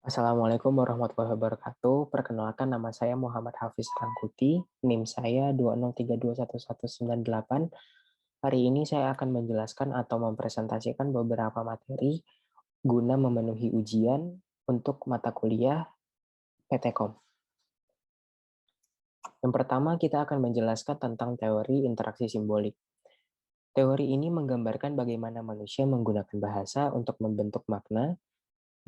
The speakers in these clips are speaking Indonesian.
Assalamualaikum warahmatullahi wabarakatuh. Perkenalkan nama saya Muhammad Hafiz Rangkuti, NIM saya 203211198. Hari ini saya akan menjelaskan atau mempresentasikan beberapa materi guna memenuhi ujian untuk mata kuliah PTKOM. Yang pertama, kita akan menjelaskan tentang teori interaksi simbolik. Teori ini menggambarkan bagaimana manusia menggunakan bahasa untuk membentuk makna.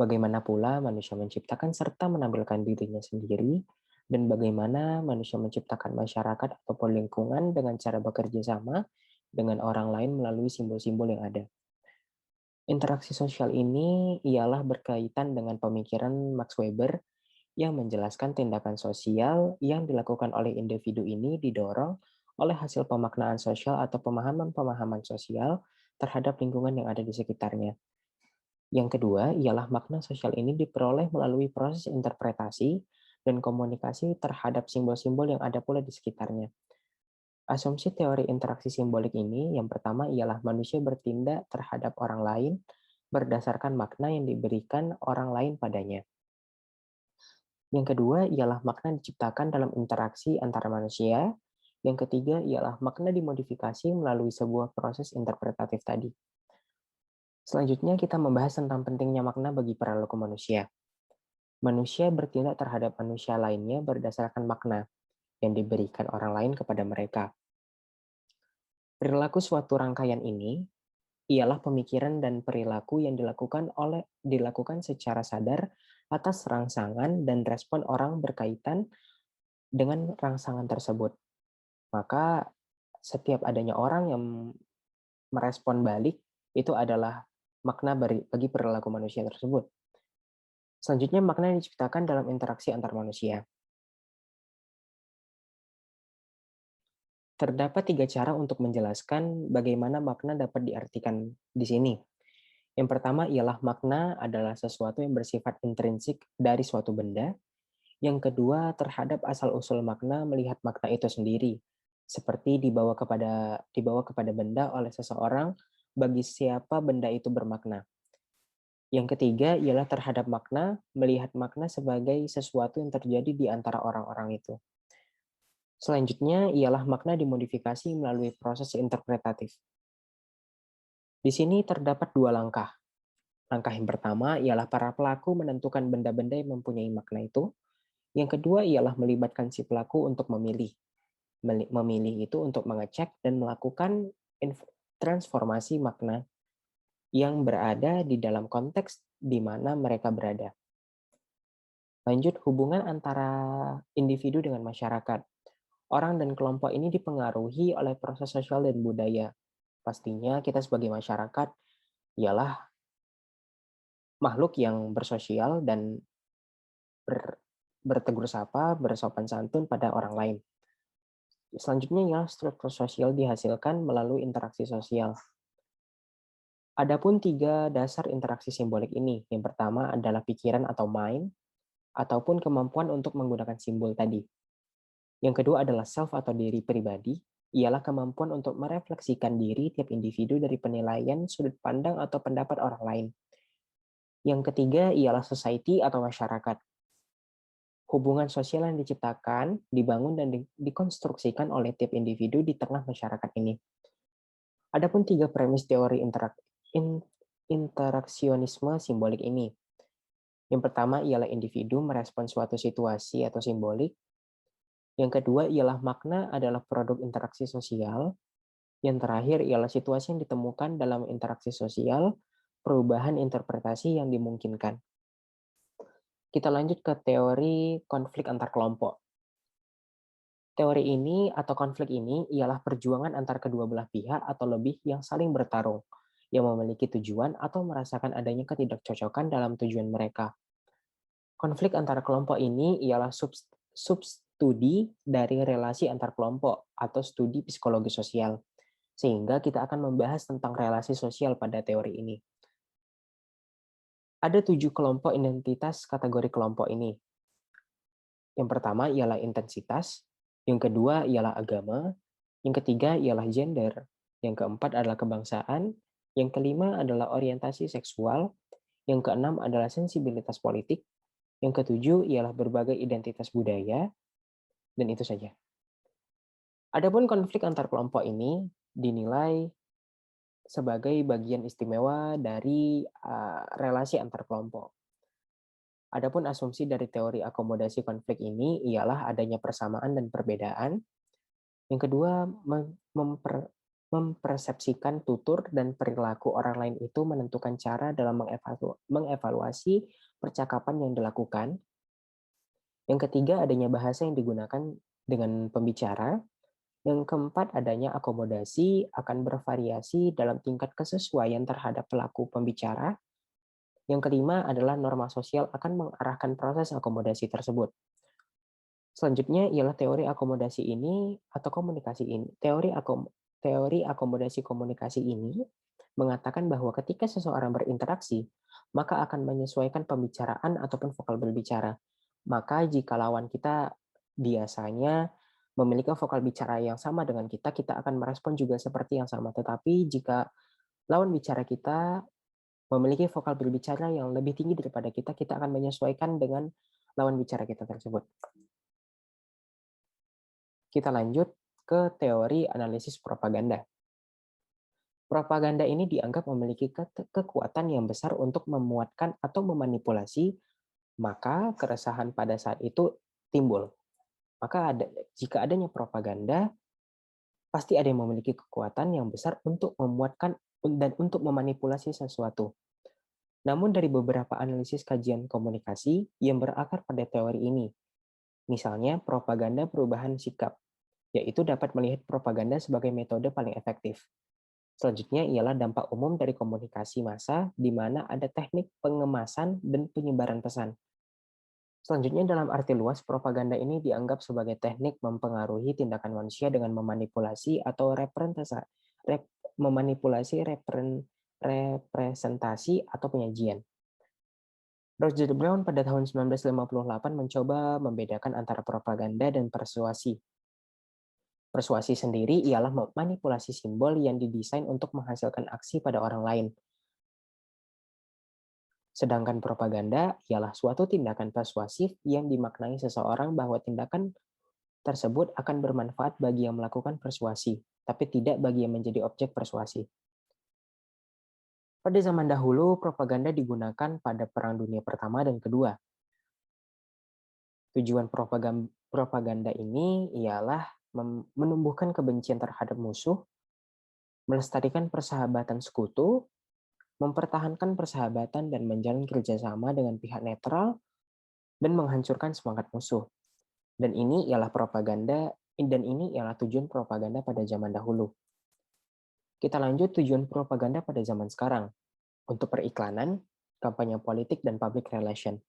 Bagaimana pula manusia menciptakan serta menampilkan dirinya sendiri, dan bagaimana manusia menciptakan masyarakat ataupun lingkungan dengan cara bekerja sama dengan orang lain melalui simbol-simbol yang ada. Interaksi sosial ini ialah berkaitan dengan pemikiran Max Weber yang menjelaskan tindakan sosial yang dilakukan oleh individu ini didorong oleh hasil pemaknaan sosial atau pemahaman-pemahaman sosial terhadap lingkungan yang ada di sekitarnya. Yang kedua ialah makna sosial ini diperoleh melalui proses interpretasi dan komunikasi terhadap simbol-simbol yang ada pula di sekitarnya. Asumsi teori interaksi simbolik ini yang pertama ialah manusia bertindak terhadap orang lain berdasarkan makna yang diberikan orang lain padanya. Yang kedua ialah makna diciptakan dalam interaksi antara manusia. Yang ketiga ialah makna dimodifikasi melalui sebuah proses interpretatif tadi. Selanjutnya kita membahas tentang pentingnya makna bagi perilaku manusia. Manusia bertindak terhadap manusia lainnya berdasarkan makna yang diberikan orang lain kepada mereka. Perilaku suatu rangkaian ini ialah pemikiran dan perilaku yang dilakukan secara sadar atas rangsangan dan respon orang berkaitan dengan rangsangan tersebut. Maka setiap adanya orang yang merespon balik itu adalah makna bagi perilaku manusia tersebut. Selanjutnya, makna yang diciptakan dalam interaksi antar manusia. Terdapat 3 cara untuk menjelaskan bagaimana makna dapat diartikan di sini. Yang pertama ialah makna adalah sesuatu yang bersifat intrinsik dari suatu benda. Yang kedua, terhadap asal-usul makna melihat makna itu sendiri, seperti dibawa kepada benda oleh seseorang bagi siapa benda itu bermakna. Yang ketiga ialah terhadap makna, melihat makna sebagai sesuatu yang terjadi di antara orang-orang itu. Selanjutnya ialah makna dimodifikasi melalui proses interpretatif. Di sini terdapat 2 langkah. Langkah yang pertama ialah para pelaku menentukan benda-benda yang mempunyai makna itu. Yang kedua ialah melibatkan si pelaku untuk memilih. Memilih itu untuk mengecek dan melakukan transformasi makna yang berada di dalam konteks di mana mereka berada. Lanjut, hubungan antara individu dengan masyarakat. Orang dan kelompok ini dipengaruhi oleh proses sosial dan budaya. Pastinya kita sebagai masyarakat ialah makhluk yang bersosial dan bertegur sapa, bersopan santun pada orang lain. Selanjutnya ialah struktur sosial dihasilkan melalui interaksi sosial. Adapun 3 dasar interaksi simbolik ini. Yang pertama adalah pikiran atau mind, ataupun kemampuan untuk menggunakan simbol tadi. Yang kedua adalah self atau diri pribadi, ialah kemampuan untuk merefleksikan diri tiap individu dari penilaian, sudut pandang, atau pendapat orang lain. Yang ketiga ialah society atau masyarakat. Hubungan sosial yang diciptakan, dibangun, dan dikonstruksikan oleh tiap individu di tengah masyarakat ini. Adapun 3 premis teori interaksionisme simbolik ini. Yang pertama ialah individu merespon suatu situasi atau simbolik. Yang kedua ialah makna adalah produk interaksi sosial. Yang terakhir ialah situasi yang ditemukan dalam interaksi sosial, perubahan interpretasi yang dimungkinkan. Kita lanjut ke teori konflik antar kelompok. Teori ini atau konflik ini ialah perjuangan antar kedua belah pihak atau lebih yang saling bertarung, yang memiliki tujuan atau merasakan adanya ketidakcocokan dalam tujuan mereka. Konflik antara kelompok ini ialah substudi dari relasi antar kelompok atau studi psikologi sosial. Sehingga kita akan membahas tentang relasi sosial pada teori ini. Ada 7 kelompok identitas kategori kelompok ini. Yang pertama ialah intensitas, yang kedua ialah agama, yang ketiga ialah gender, yang keempat adalah kebangsaan, yang kelima adalah orientasi seksual, yang keenam adalah sensibilitas politik, Yang ketujuh ialah berbagai identitas budaya, dan itu saja. Adapun konflik antar kelompok ini dinilai sebagai bagian istimewa dari relasi antar kelompok. Adapun asumsi dari teori akomodasi konflik ini ialah adanya persamaan dan perbedaan. Yang kedua, mempersepsikan tutur dan perilaku orang lain itu menentukan cara dalam mengevaluasi percakapan yang dilakukan. Yang ketiga, adanya bahasa yang digunakan dengan pembicara. Yang keempat, adanya akomodasi akan bervariasi dalam tingkat kesesuaian terhadap pelaku pembicara. Yang kelima adalah norma sosial akan mengarahkan proses akomodasi tersebut. Selanjutnya ialah teori akomodasi ini atau komunikasi ini. Teori akomodasi komunikasi ini mengatakan bahwa ketika seseorang berinteraksi, maka akan menyesuaikan pembicaraan ataupun vokal berbicara. Maka jika lawan kita biasanya memiliki vokal bicara yang sama dengan kita, kita akan merespon juga seperti yang sama. Tetapi jika lawan bicara kita memiliki vokal berbicara yang lebih tinggi daripada kita, kita akan menyesuaikan dengan lawan bicara kita tersebut. Kita lanjut ke teori analisis propaganda. Propaganda ini dianggap memiliki kekuatan yang besar untuk memuatkan atau memanipulasi, maka keresahan pada saat itu timbul. Maka jika adanya propaganda, pasti ada yang memiliki kekuatan yang besar untuk memuatkan dan untuk memanipulasi sesuatu. Namun dari beberapa analisis kajian komunikasi yang berakar pada teori ini, misalnya propaganda perubahan sikap, yaitu dapat melihat propaganda sebagai metode paling efektif. Selanjutnya ialah dampak umum dari komunikasi massa, di mana ada teknik pengemasan dan penyebaran pesan. Selanjutnya dalam arti luas, propaganda ini dianggap sebagai teknik mempengaruhi tindakan manusia dengan memanipulasi atau representasi atau penyajian. Roger Brown pada tahun 1958 mencoba membedakan antara propaganda dan persuasi. Persuasi sendiri ialah manipulasi simbol yang didesain untuk menghasilkan aksi pada orang lain. Sedangkan propaganda ialah suatu tindakan persuasif yang dimaknai seseorang bahwa tindakan tersebut akan bermanfaat bagi yang melakukan persuasi, tapi tidak bagi yang menjadi objek persuasi. Pada zaman dahulu, propaganda digunakan pada Perang Dunia Pertama dan Kedua. Tujuan propaganda ini ialah menumbuhkan kebencian terhadap musuh, melestarikan persahabatan sekutu, mempertahankan persahabatan dan menjalin kerjasama dengan pihak netral, dan menghancurkan semangat musuh. Dan ini ialah tujuan propaganda pada zaman dahulu. Kita lanjut tujuan propaganda pada zaman sekarang. Untuk periklanan, kampanye politik, dan public relation.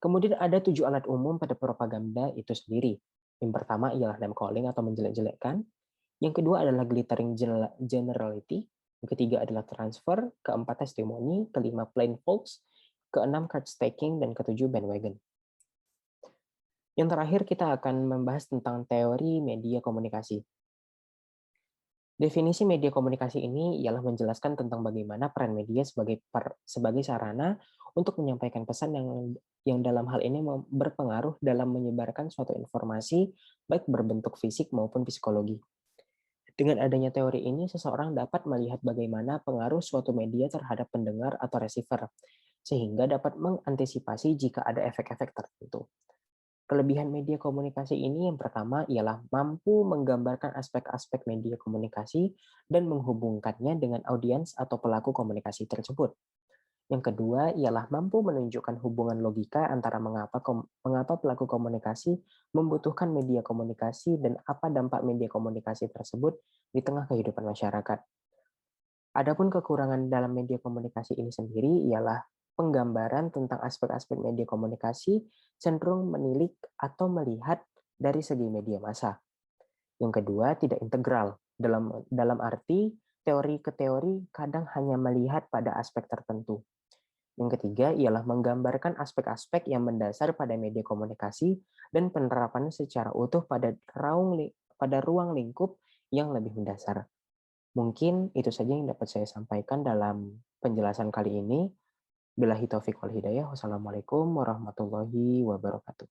Kemudian ada 7 alat umum pada propaganda itu sendiri. Yang pertama ialah name calling atau menjelek-jelekkan. Yang kedua adalah glittering generality. Yang ketiga adalah transfer. Keempat testimoni. Kelima plain false. Keenam card staking. Dan ketujuh bandwagon. Yang terakhir kita akan membahas tentang teori media komunikasi. Definisi media komunikasi ini ialah menjelaskan tentang bagaimana peran media sebagai sarana untuk menyampaikan pesan yang dalam hal ini berpengaruh dalam menyebarkan suatu informasi, baik berbentuk fisik maupun psikologi. Dengan adanya teori ini, seseorang dapat melihat bagaimana pengaruh suatu media terhadap pendengar atau receiver, sehingga dapat mengantisipasi jika ada efek-efek tertentu. Kelebihan media komunikasi ini yang pertama ialah mampu menggambarkan aspek-aspek media komunikasi dan menghubungkannya dengan audiens atau pelaku komunikasi tersebut. Yang kedua ialah mampu menunjukkan hubungan logika antara mengapa pelaku komunikasi membutuhkan media komunikasi dan apa dampak media komunikasi tersebut di tengah kehidupan masyarakat. Adapun kekurangan dalam media komunikasi ini sendiri ialah penggambaran tentang aspek-aspek media komunikasi cenderung menilik atau melihat dari segi media massa. Yang kedua, tidak integral. Dalam arti, teori ke teori kadang hanya melihat pada aspek tertentu. Yang ketiga ialah menggambarkan aspek-aspek yang mendasar pada media komunikasi dan penerapannya secara utuh pada ruang lingkup yang lebih mendasar. Mungkin itu saja yang dapat saya sampaikan dalam penjelasan kali ini. Billahi taufiq wal hidayah. Wassalamualaikum warahmatullahi wabarakatuh.